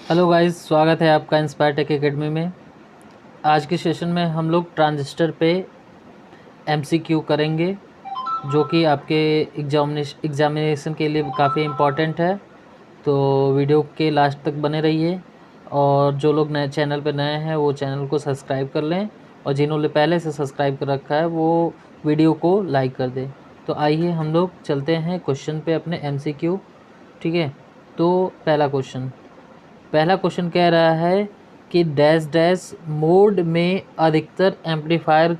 Hello guys, स्वागत है आपका इंस्पायर टेक एकेडमी में। आज के सेशन में हम लोग ट्रांजिस्टर पे एमसीक्यू करेंगे, जो कि आपके एग्जामिनेशन के लिए काफ़ी इम्पॉर्टेंट है। तो वीडियो के लास्ट तक बने रहिए, और जो लोग नए चैनल पे नए हैं वो चैनल को सब्सक्राइब कर लें, और जिन्होंने पहले से सब्सक्राइब कर रखा है वो वीडियो को लाइक कर दें। तो आइए हम लोग चलते हैं क्वेश्चन पे अपने एमसीक्यू। ठीक है, तो पहला क्वेश्चन कह रहा है कि डैश डैश मोड में अधिकतर एम्पलीफायर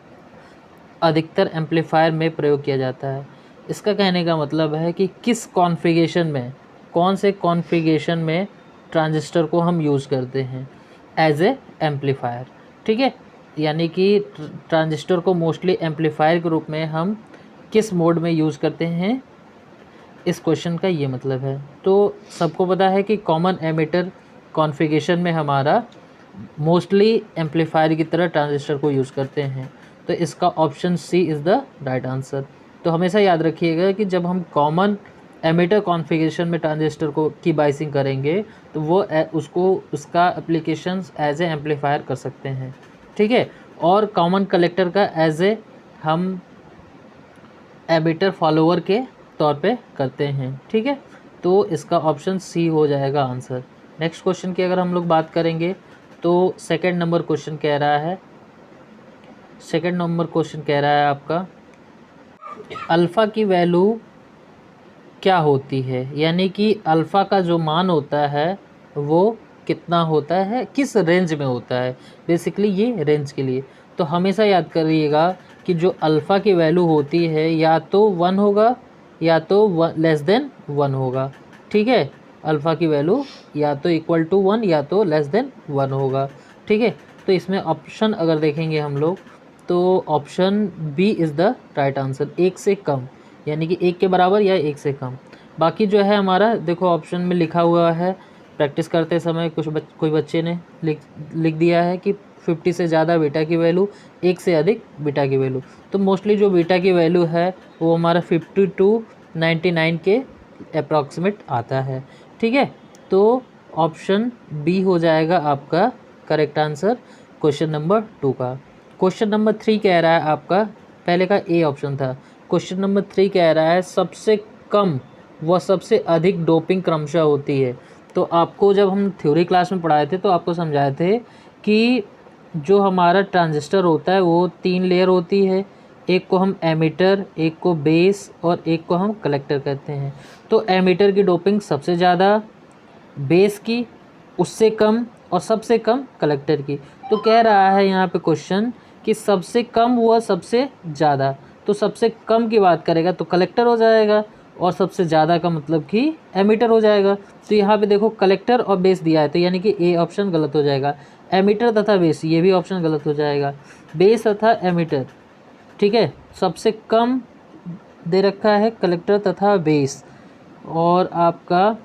में प्रयोग किया जाता है। इसका कहने का मतलब है कि किस कॉन्फ़िगरेशन में, कौन से कॉन्फ़िगरेशन में ट्रांजिस्टर को हम यूज़ करते हैं एज ए एम्पलीफायर। ठीक है, यानी कि ट्रांजिस्टर को मोस्टली एम्पलीफायर के रूप में हम किस मोड में यूज़ करते हैं, इस क्वेश्चन का ये मतलब है। तो सबको पता है कि कॉमन एमिटर कॉन्फ़िगरेशन में हमारा मोस्टली एम्पलीफायर की तरह ट्रांजिस्टर को यूज़ करते हैं। तो इसका option C is the right answer. तो हमेशा याद रखिएगा कि जब हम कॉमन एमिटर कॉन्फ़िगरेशन में ट्रांजिस्टर को की बाइसिंग करेंगे तो वो उसका एप्लीकेशंस एज ए एम्पलीफायर कर सकते हैं। ठीक है, और कॉमन कलेक्टर का एज ए हम एमिटर फॉलोअर के तौर पे करते हैं। ठीक है, तो इसका ऑप्शन सी हो जाएगा आंसर। नेक्स्ट क्वेश्चन की अगर हम लोग बात करेंगे तो सेकंड नंबर क्वेश्चन कह रहा है आपका अल्फ़ा की वैल्यू क्या होती है, यानी कि अल्फ़ा का जो मान होता है वो कितना होता है, किस रेंज में होता है। बेसिकली ये रेंज के लिए तो हमेशा याद करिएगा कि जो अल्फ़ा की वैल्यू होती है या तो 1 होगा या तो लेस देन 1 होगा। ठीक है, अल्फ़ा की वैल्यू या तो इक्वल टू 1 या तो लेस देन 1 होगा। ठीक है, तो इसमें ऑप्शन अगर देखेंगे हम लोग तो option B is the right answer, 1 से कम, यानी कि 1 के बराबर या 1 से कम। बाकी जो है हमारा देखो ऑप्शन में लिखा हुआ है, प्रैक्टिस करते समय कोई बच्चे ने लिख दिया है कि 50 से ज़्यादा बीटा की वैल्यू, 1 से अधिक बीटा की वैल्यू। तो मोस्टली जो बीटा की वैल्यू है वो हमारा 50 टू 99 के अप्रॉक्सीमेट आता है। ठीक है, तो ऑप्शन बी हो जाएगा आपका करेक्ट आंसर क्वेश्चन नंबर 2 का। क्वेश्चन नंबर 3 कह रहा है आपका, पहले का ए ऑप्शन था। क्वेश्चन नंबर 3 कह रहा है सबसे कम व सबसे अधिक डोपिंग क्रमशः होती है। तो आपको जब हम थ्योरी क्लास में पढ़ाए थे तो आपको समझाए थे कि जो हमारा ट्रांजिस्टर होता है वो 3 लेयर होती है, एक को हम एमिटर, एक को बेस और एक को हम कलेक्टर कहते हैं। तो एमिटर की डोपिंग सबसे ज़्यादा, बेस की उससे कम और सबसे कम कलेक्टर की। तो कह रहा है यहाँ पे क्वेश्चन कि सबसे कम व सबसे ज़्यादा, तो सबसे कम की बात करेगा तो कलेक्टर हो जाएगा, और सबसे ज़्यादा का मतलब कि एमिटर हो जाएगा। तो यहाँ पे देखो कलेक्टर और बेस दिया है, तो यानी कि ए ऑप्शन गलत हो जाएगा। एमिटर तथा बेस, ये भी ऑप्शन गलत हो जाएगा। बेस तथा एमिटर, ठीक है, सबसे कम दे रखा है कलेक्टर तथा बेस, और आपका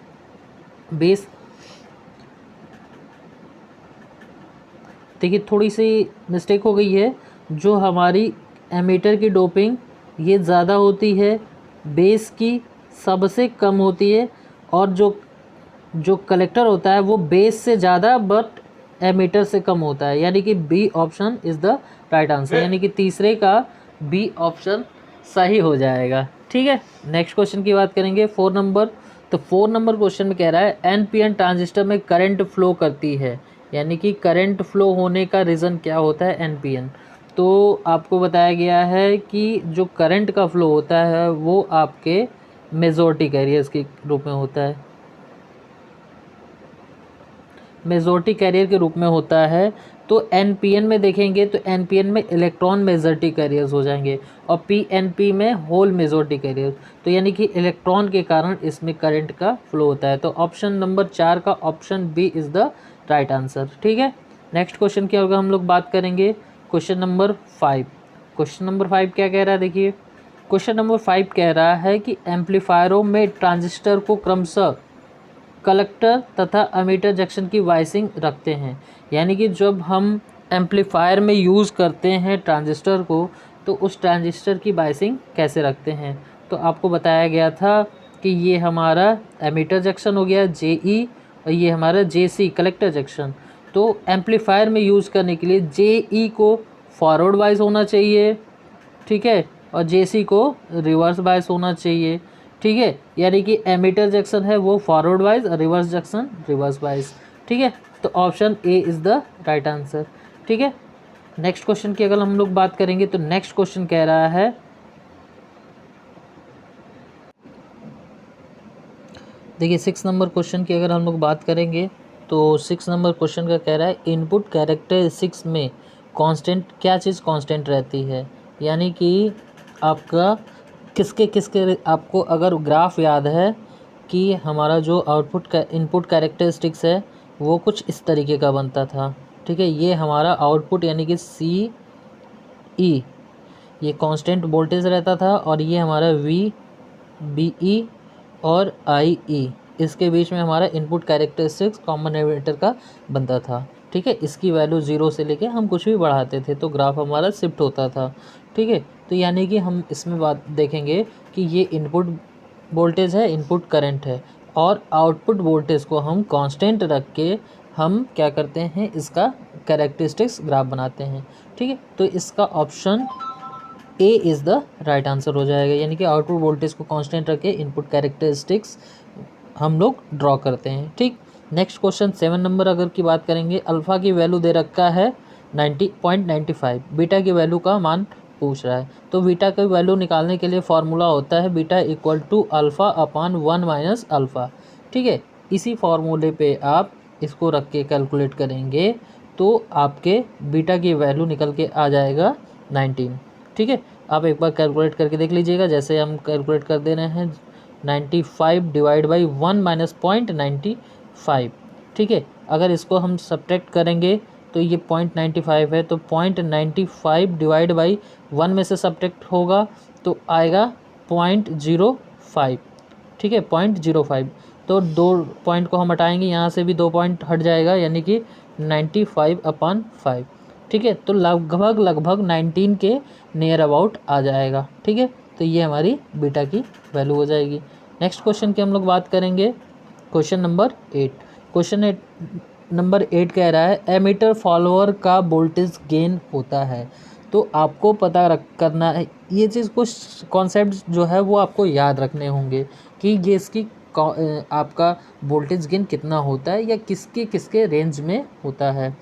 बेस देखिए थोड़ी सी मिस्टेक हो गई है। जो हमारी एमीटर की डोपिंग ये ज़्यादा होती है, बेस की सबसे कम होती है, और जो जो कलेक्टर होता है वो बेस से ज़्यादा बट एमीटर से कम होता है, यानी कि B option is the right answer, यानी कि तीसरे का बी ऑप्शन सही हो जाएगा। ठीक है, नेक्स्ट क्वेश्चन की बात करेंगे 4 नंबर। तो 4 नंबर क्वेश्चन में कह रहा है एनपीएन ट्रांजिस्टर में करंट फ्लो करती है, यानी कि करंट फ्लो होने का रीज़न क्या होता है एनपीएन। तो आपको बताया गया है कि जो करंट का फ्लो होता है वो आपके मेजॉरिटी कैरियर्स के रूप में होता है, मेजॉरिटी कैरियर के रूप में होता है। तो एनपीएन में देखेंगे तो एनपीएन में इलेक्ट्रॉन मेजॉरिटी कैरियर्स हो जाएंगे, और पीएनपी में होल मेजॉरिटी कैरियर्स। तो यानी कि इलेक्ट्रॉन के कारण इसमें करंट का फ्लो होता है। तो ऑप्शन नंबर 4 का option B is the right answer. ठीक है, नेक्स्ट क्वेश्चन की अगर हम लोग बात करेंगे क्वेश्चन नंबर 5। क्वेश्चन नंबर 5 क्या कह रहा है, देखिए क्वेश्चन नंबर 5 कह रहा है कि एम्पलीफायरों में ट्रांजिस्टर को क्रमशः कलेक्टर तथा एमीटर जंक्शन की वाइसिंग रखते हैं, यानी कि जब हम एम्पलीफायर में यूज़ करते हैं ट्रांजिस्टर को तो उस ट्रांजिस्टर की वाइसिंग कैसे रखते हैं। तो आपको बताया गया था कि ये हमारा एमीटर जंक्शन हो गया जेई, और ये हमारा JC कलेक्टर जंक्शन। तो एम्पलीफायर में यूज़ करने के लिए JE को फॉरवर्ड वाइज होना चाहिए, ठीक है, और JC को रिवर्स वाइज होना चाहिए, ठीक है। यानी कि एमीटर जंक्शन है वो फॉरवर्ड वाइज और रिवर्स जंक्शन रिवर्स वाइज, ठीक है। तो option A is the right answer, ठीक है। नेक्स्ट क्वेश्चन की अगर हम लोग बात करेंगे तो नेक्स्ट क्वेश्चन कह रहा है, देखिए 6 नंबर क्वेश्चन की अगर हम लोग बात करेंगे तो 6 नंबर क्वेश्चन का कह रहा है इनपुट कैरेक्टरिस्टिक्स में कांस्टेंट, क्या चीज़ कांस्टेंट रहती है। यानी कि आपका किसके किसके, आपको अगर ग्राफ याद है कि हमारा जो आउटपुट का इनपुट कैरेक्टरिस्टिक्स है वो कुछ इस तरीके का बनता था, ठीक है। ये हमारा आउटपुट यानी कि CE ये कांस्टेंट वोल्टेज रहता था, और ये हमारा VBE और IE इसके बीच में हमारा इनपुट कैरेक्टरिस्टिक्स कॉमन डिनोमिनेटर का बनता था, ठीक है। इसकी वैल्यू 0 से लेके हम कुछ भी बढ़ाते थे तो ग्राफ हमारा शिफ्ट होता था, ठीक है। तो यानी कि हम इसमें बात देखेंगे कि ये इनपुट वोल्टेज है, इनपुट करंट है, और आउटपुट वोल्टेज को हम कांस्टेंट रख के हम क्या करते हैं, इसका कैरेक्टरिस्टिक्स ग्राफ बनाते हैं, ठीक है। तो इसका option A is the right answer हो जाएगा। यानी कि आउटपुट वोल्टेज को कांस्टेंट रख के इनपुट कैरेक्टरिस्टिक्स हम लोग ड्रॉ करते हैं, ठीक। नेक्स्ट क्वेश्चन 7 नंबर अगर की बात करेंगे, अल्फ़ा की वैल्यू दे रखा है 90.95, बीटा की वैल्यू का मान पूछ रहा है। तो बीटा की वैल्यू निकालने के लिए फार्मूला होता है beta equal to alpha upon 1 minus alpha, ठीक है। इसी फार्मूले पे आप इसको रख के कैलकुलेट करेंगे तो आपके बीटा की वैल्यू निकल के आ जाएगा 19, ठीक है। आप एक बार कैलकुलेट करके देख लीजिएगा, जैसे हम कैलकुलेट कर दे रहे हैं 95 डिवाइड बाई 1 माइनस 0.95, ठीक है। अगर इसको हम सब्ट्रैक्ट करेंगे तो ये 0.95 है, तो 0.95 डिवाइड बाई 1 में से सब्ट्रैक्ट होगा तो आएगा 0.05, ठीक है, 0.05। तो 2 पॉइंट को हम हटाएंगे, यहाँ से भी 2 पॉइंट हट जाएगा, यानी कि 95/5, ठीक है। तो लगभग 19 के नियर अबाउट आ जाएगा, ठीक है। तो ये हमारी बीटा की वैल्यू हो जाएगी। नेक्स्ट क्वेश्चन की हम लोग बात करेंगे, क्वेश्चन नंबर 8। क्वेश्चन नंबर 8 कह रहा है एमीटर फॉलोअर का वोल्टेज गेन होता है। तो आपको पता करना है ये चीज़, कुछ कॉन्सेप्ट जो है वो आपको याद रखने होंगे कि ये इसकी आपका वोल्टेज गेन कितना होता है या किसके किसके रेंज में होता है।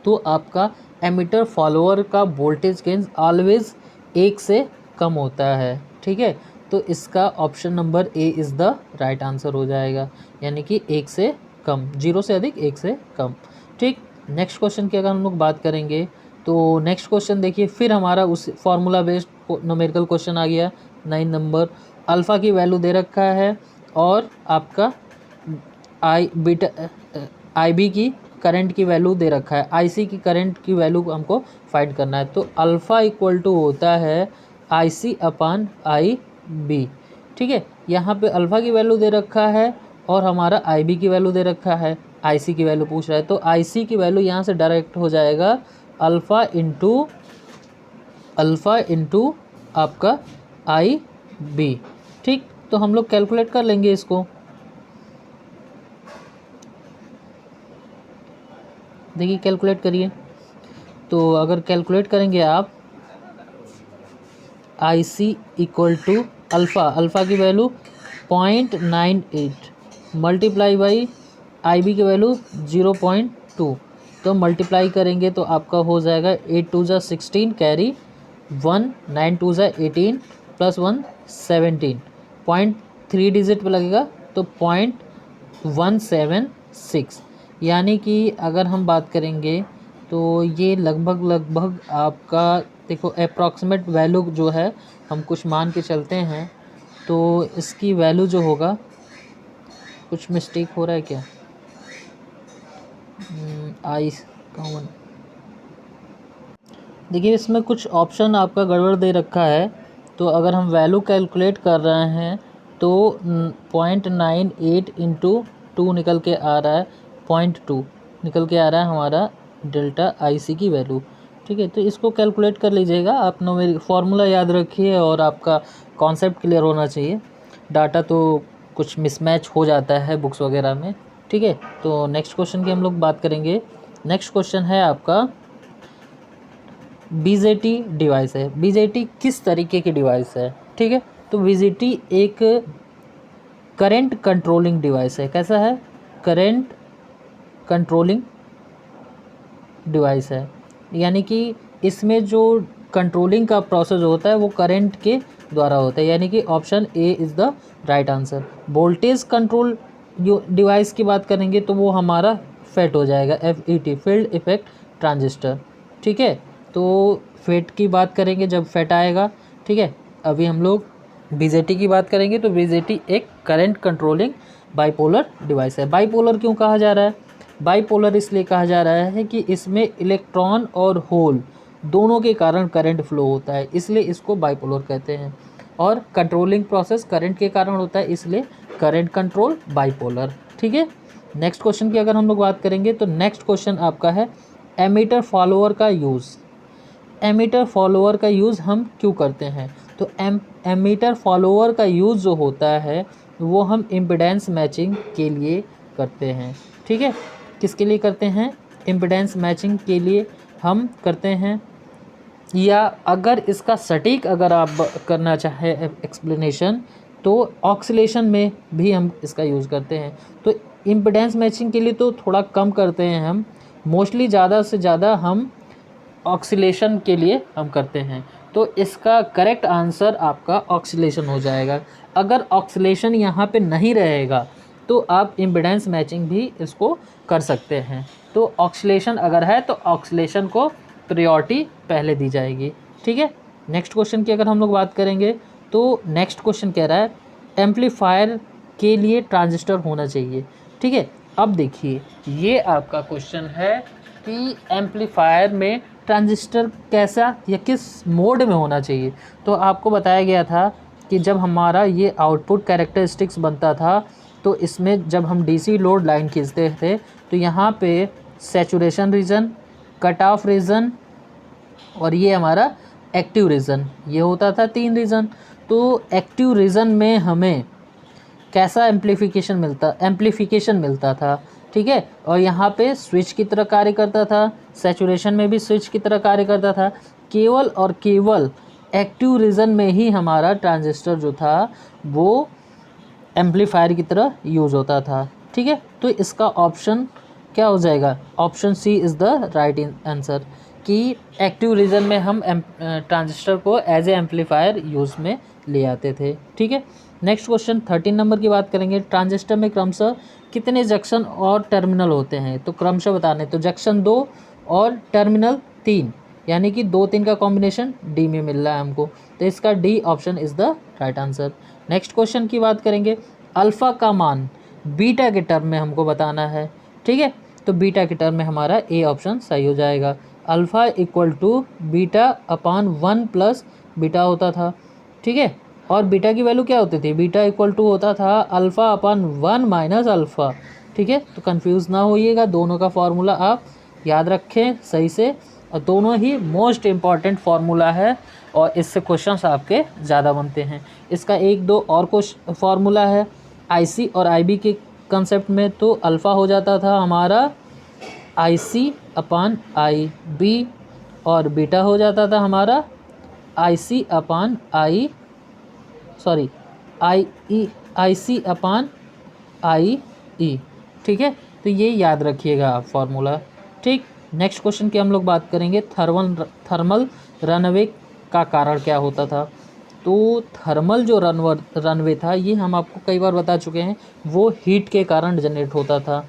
तो आपका एमीटर फॉलोअर का वोल्टेज गेन ऑलवेज 1 से कम होता है, ठीक है। तो इसका option number A is the right answer हो जाएगा, यानी कि 1 से कम, 0 से अधिक 1 से कम, ठीक। नेक्स्ट क्वेश्चन की अगर हम लोग बात करेंगे तो नेक्स्ट क्वेश्चन देखिए, फिर हमारा उस फार्मूला बेस्ड न्यूमेरिकल क्वेश्चन आ गया 9 नंबर। अल्फ़ा की वैल्यू दे रखा है और आपका IB की करंट की वैल्यू दे रखा है, IC की करंट की वैल्यू हमको फाइंड करना है। तो अल्फ़ा इक्वल टू होता है IC अपान IB, ठीक है। यहाँ पे अल्फ़ा की वैल्यू दे रखा है और हमारा IB की वैल्यू दे रखा है, IC की वैल्यू पूछ रहा है। तो IC की वैल्यू यहाँ से डायरेक्ट हो जाएगा अल्फ़ा इंटू आपका IB, ठीक। तो हम लोग कैलकुलेट कर लेंगे इसको, देखिए कैलकुलेट करिए। तो अगर कैलकुलेट करेंगे आप IC इक्वल टू अल्फ़ा की वैल्यू 0.98 मल्टीप्लाई बाई IB की वैल्यू 0.2, तो मल्टीप्लाई करेंगे तो आपका हो जाएगा 8 2 16 कैरी 1 9 2 18 प्लस 1 17, 0.3 डिजिट पर लगेगा तो 0.176। यानी कि अगर हम बात करेंगे तो ये लगभग आपका देखो अप्रॉक्सीमेट वैल्यू जो है हम कुछ मान के चलते हैं, तो इसकी वैल्यू जो होगा, कुछ मिस्टेक हो रहा है क्या, कॉमन, देखिए इसमें कुछ ऑप्शन आपका गड़बड़ दे रखा है। तो अगर हम वैल्यू कैलकुलेट कर रहे हैं तो 0.98 इंटू 2 निकल के आ रहा है, 0.2 निकल के आ रहा है हमारा डेल्टा IC की वैल्यू, ठीक है। तो इसको कैलकुलेट कर लीजिएगा आप, मेरी फार्मूला याद रखिए और आपका कॉन्सेप्ट क्लियर होना चाहिए। डाटा तो कुछ मिसमैच हो जाता है बुक्स वगैरह में, ठीक है। तो नेक्स्ट क्वेश्चन की हम लोग बात करेंगे। नेक्स्ट क्वेश्चन है आपका बीजेटी डिवाइस है। बीजेटी किस तरीके की डिवाइस है? ठीक है, तो बीजेटी एक करंट कंट्रोलिंग डिवाइस है। कैसा है? करंट कंट्रोलिंग डिवाइस है, यानी कि इसमें जो कंट्रोलिंग का प्रोसेस होता है वो करंट के द्वारा होता है, यानी कि option A is the right answer. Voltage control जो डिवाइस की बात करेंगे तो वो हमारा फेट हो जाएगा, FET, फील्ड इफेक्ट ट्रांजिस्टर। ठीक है, तो फेट की बात करेंगे जब फेट आएगा। ठीक है, अभी हम लोग बीजेटी की बात करेंगे। तो बीजेटी एक करंट कंट्रोलिंग बाइपोलर डिवाइस है। बाइपोलर क्यों कहा जा रहा है? बाइपोलर इसलिए कहा जा रहा है कि इसमें इलेक्ट्रॉन और होल दोनों के कारण करंट फ्लो होता है, इसलिए इसको बाइपोलर कहते हैं। और कंट्रोलिंग प्रोसेस करंट के कारण होता है, इसलिए करंट कंट्रोल बाइपोलर। ठीक है, नेक्स्ट क्वेश्चन की अगर हम लोग बात करेंगे तो नेक्स्ट क्वेश्चन आपका है एमीटर फॉलोअर का यूज़। एमीटर फॉलोअर का यूज़ हम क्यों करते हैं? तो एमीटर फॉलोअर का यूज़ जो होता है वो हम इम्पीडेंस मैचिंग के लिए करते हैं। ठीक है, किसके लिए करते हैं? इम्पीडेंस मैचिंग के लिए हम करते हैं। या अगर इसका सटीक अगर आप करना चाहें एक्सप्लेनेशन, तो ऑक्सीलेशन में भी हम इसका यूज़ करते हैं। तो इम्पीडेंस मैचिंग के लिए तो थोड़ा कम करते हैं हम, मोस्टली ज़्यादा से ज़्यादा हम ऑक्सीलेशन के लिए हम करते हैं। तो इसका करेक्ट आंसर आपका ऑक्सीलेशन हो जाएगा। अगर ऑक्सीलेशन यहाँ पे नहीं रहेगा तो आप इम्पीडेंस मैचिंग भी इसको कर सकते हैं। तो ऑक्सीलेशन अगर है तो ऑक्सीलेशन को प्रायोरिटी पहले दी जाएगी। ठीक है, नेक्स्ट क्वेश्चन की अगर हम लोग बात करेंगे तो नेक्स्ट क्वेश्चन कह रहा है एम्पलीफायर के लिए ट्रांजिस्टर होना चाहिए। ठीक है, अब देखिए ये आपका क्वेश्चन है कि एम्पलीफायर में ट्रांजिस्टर कैसा या किस मोड में होना चाहिए। तो आपको बताया गया था कि जब हमारा ये आउटपुट कैरेक्टरिस्टिक्स बनता था तो इसमें जब हम डीसी लोड लाइन खींचते थे तो यहाँ पे saturation region, cut off region और ये हमारा एक्टिव रीजन, ये होता था 3 रीजन। तो एक्टिव रीजन में हमें कैसा एम्प्लीफिकेशन मिलता था। ठीक है, और यहाँ पे स्विच की तरह कार्य करता था, सैचुरेशन में भी स्विच की तरह कार्य करता था। केवल और केवल एक्टिव रीजन में ही हमारा ट्रांजिस्टर जो था वो एम्पलीफायर की तरह यूज़ होता था। ठीक है, तो इसका ऑप्शन क्या हो जाएगा? Option C is the right answer कि एक्टिव रीजन में हम ट्रांजिस्टर को एज ए एम्पलीफायर यूज़ में ले आते थे। ठीक है, नेक्स्ट क्वेश्चन 13 नंबर की बात करेंगे। ट्रांजिस्टर में क्रमशः कितने जंक्शन और टर्मिनल होते हैं? तो क्रमशः बताने, तो जंक्शन 2 और टर्मिनल 3, यानी कि 2-3 का कॉम्बिनेशन डी में मिल रहा है हमको, तो इसका D option is the right answer. Next question की बात करेंगे, अल्फ़ा का मान बीटा के टर्म में हमको बताना है। ठीक है, तो बीटा के टर्म में हमारा ए ऑप्शन सही हो जाएगा। Alpha equal to beta upon 1 plus beta होता था। ठीक है, और बीटा की वैल्यू क्या होती थी? बीटा इक्वल टू होता था अल्फ़ा अपान 1 माइनस अल्फ़ा। ठीक है, तो कंफ्यूज ना होइएगा, दोनों का फार्मूला आप याद रखें सही से, और दोनों ही मोस्ट इम्पॉर्टेंट फार्मूला है और इससे क्वेश्चंस आपके ज़्यादा बनते हैं। इसका 1-2 और कुछ फार्मूला है आईसी और आईबी के कंसेप्ट में, तो अल्फ़ा हो जाता था हमारा आईसी अपान आईबी और बीटा हो जाता था हमारा आईसी अपान आई अपान आई ई। ठीक है, तो ये याद रखिएगा आप फार्मूला। ठीक, नेक्स्ट क्वेश्चन की हम लोग बात करेंगे, थर्मल रनवे का कारण क्या होता था। तो थर्मल जो रनवे था ये हम आपको कई बार बता चुके हैं, वो हीट के कारण जनरेट होता था।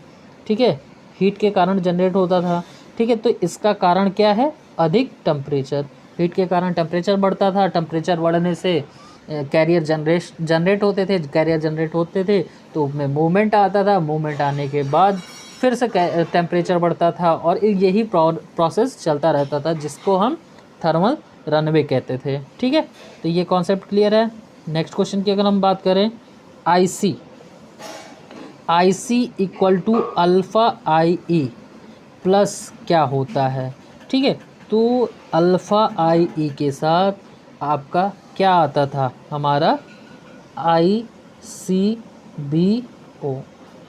ठीक है, हीट के कारण जनरेट होता था। ठीक है, तो इसका कारण क्या है? अधिक टेम्परेचर। हीट के कारण टेम्परेचर बढ़ता था, टेम्परेचर बढ़ने से कैरियर जनरेट होते थे, कैरियर जनरेट होते थे तो उसमें मूवमेंट आता था, मूवमेंट आने के बाद फिर से टेम्परेचर बढ़ता था और यही प्रोसेस चलता रहता था, जिसको हम थर्मल रनवे कहते थे। ठीक है, तो ये कॉन्सेप्ट क्लियर है। नेक्स्ट क्वेश्चन की अगर हम बात करें, IC equal to alpha I E plus क्या होता है। ठीक है, तो अल्फ़ा आई ई के साथ आपका क्या आता था? हमारा आई सी बी ओ।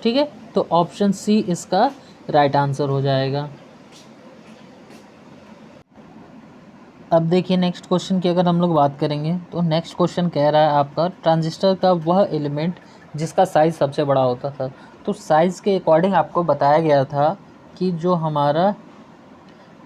ठीक है, तो ऑप्शन सी इसका राइट आंसर हो जाएगा। अब देखिए नेक्स्ट क्वेश्चन की अगर हम लोग बात करेंगे तो नेक्स्ट क्वेश्चन कह रहा है आपका ट्रांजिस्टर का वह एलिमेंट जिसका साइज़ सबसे बड़ा होता था। तो साइज़ के अकॉर्डिंग आपको बताया गया था कि जो हमारा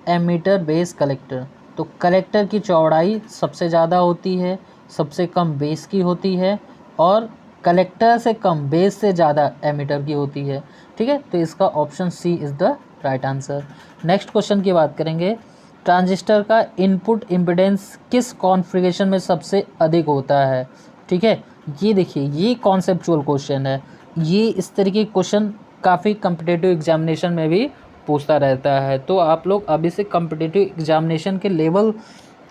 एमीटर बेस कलेक्टर, तो कलेक्टर की चौड़ाई सबसे ज़्यादा होती है, सबसे कम बेस की होती है, और कलेक्टर से कम बेस से ज़्यादा एमीटर की होती है। ठीक है, तो इसका option C is the right answer. Next question की बात करेंगे, ट्रांजिस्टर का इनपुट इम्पीडेंस किस कॉन्फ़िगरेशन में सबसे अधिक होता है। ठीक है, ये देखिए ये कॉन्सेप्चुअल क्वेश्चन है। ये इस तरीके के क्वेश्चन काफ़ी कम्पिटिटिव एग्जामिनेशन में भी पूछता रहता है, तो आप लोग अभी से कम्पिटिटिव एग्जामिनेशन के लेवल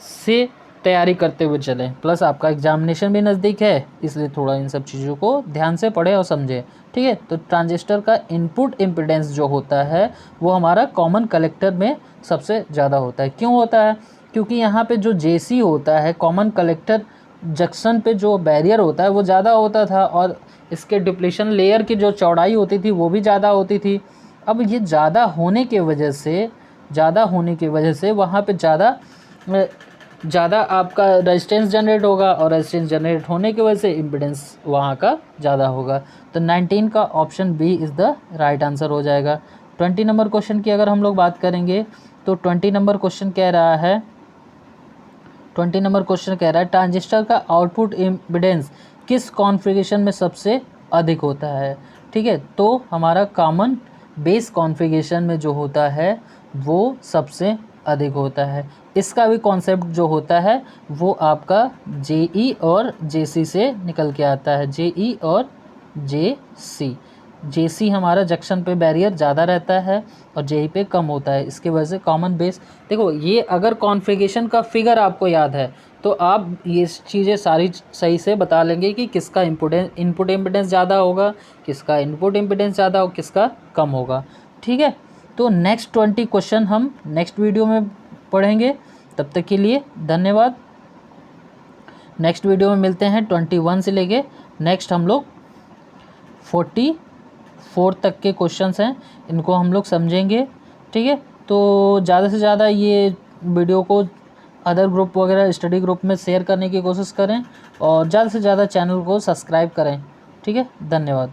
से तैयारी करते हुए चलें। प्लस आपका एग्जामिनेशन भी नज़दीक है, इसलिए थोड़ा इन सब चीज़ों को ध्यान से पढ़ें और समझें। ठीक है, तो ट्रांजिस्टर का इनपुट इम्पीडेंस जो होता है वो हमारा कॉमन कलेक्टर में सबसे ज़्यादा होता है। क्यों होता है? क्योंकि यहाँ पे जो जेसी होता है, कॉमन कलेक्टर जंक्शन पे जो बैरियर होता है वो ज़्यादा होता था, और इसके डिप्लीशन लेयर की जो चौड़ाई होती थी वो भी ज़्यादा होती थी। अब ये ज़्यादा होने की वजह से वहाँ पे ज़्यादा आपका रेजिस्टेंस जनरेट होगा, और रेजिस्टेंस जनरेट होने की वजह से इम्पीडेंस वहाँ का ज़्यादा होगा। तो 19 का option B is the right answer हो जाएगा। 20 नंबर क्वेश्चन की अगर हम लोग बात करेंगे तो 20 नंबर क्वेश्चन कह रहा है ट्रांजिस्टर का आउटपुट इम्पीडेंस किस कॉन्फ़िगरेशन में सबसे अधिक होता है। ठीक है, तो हमारा कॉमन बेस कॉन्फ़िगरेशन में जो होता है वो सबसे अधिक होता है। इसका भी कॉन्सेप्ट जो होता है वो आपका जेई और जेसी से निकल के आता है। जेई और जेसी हमारा जंक्शन पे बैरियर ज़्यादा रहता है और जेई पे कम होता है, इसकी वजह से कॉमन बेस। देखो ये अगर कॉन्फ़िगरेशन का फिगर आपको याद है तो आप ये चीज़ें सारी सही से बता लेंगे कि किसका इनपुट इम्पीडेंस ज़्यादा होगा, किसका इनपुट इम्पीडेंस ज़्यादा होगा, किसका कम होगा। ठीक है, तो नेक्स्ट 20 क्वेश्चन हम नेक्स्ट वीडियो में पढ़ेंगे। तब तक के लिए धन्यवाद। नेक्स्ट वीडियो में मिलते हैं 21 से लेके नेक्स्ट हम लोग 44 तक के क्वेश्चंस हैं, इनको हम लोग समझेंगे। ठीक है, तो ज़्यादा से ज़्यादा ये वीडियो को अदर ग्रुप वगैरह स्टडी ग्रुप में शेयर करने की कोशिश करें, और ज़्यादा से ज़्यादा चैनल को सब्सक्राइब करें। ठीक है, धन्यवाद।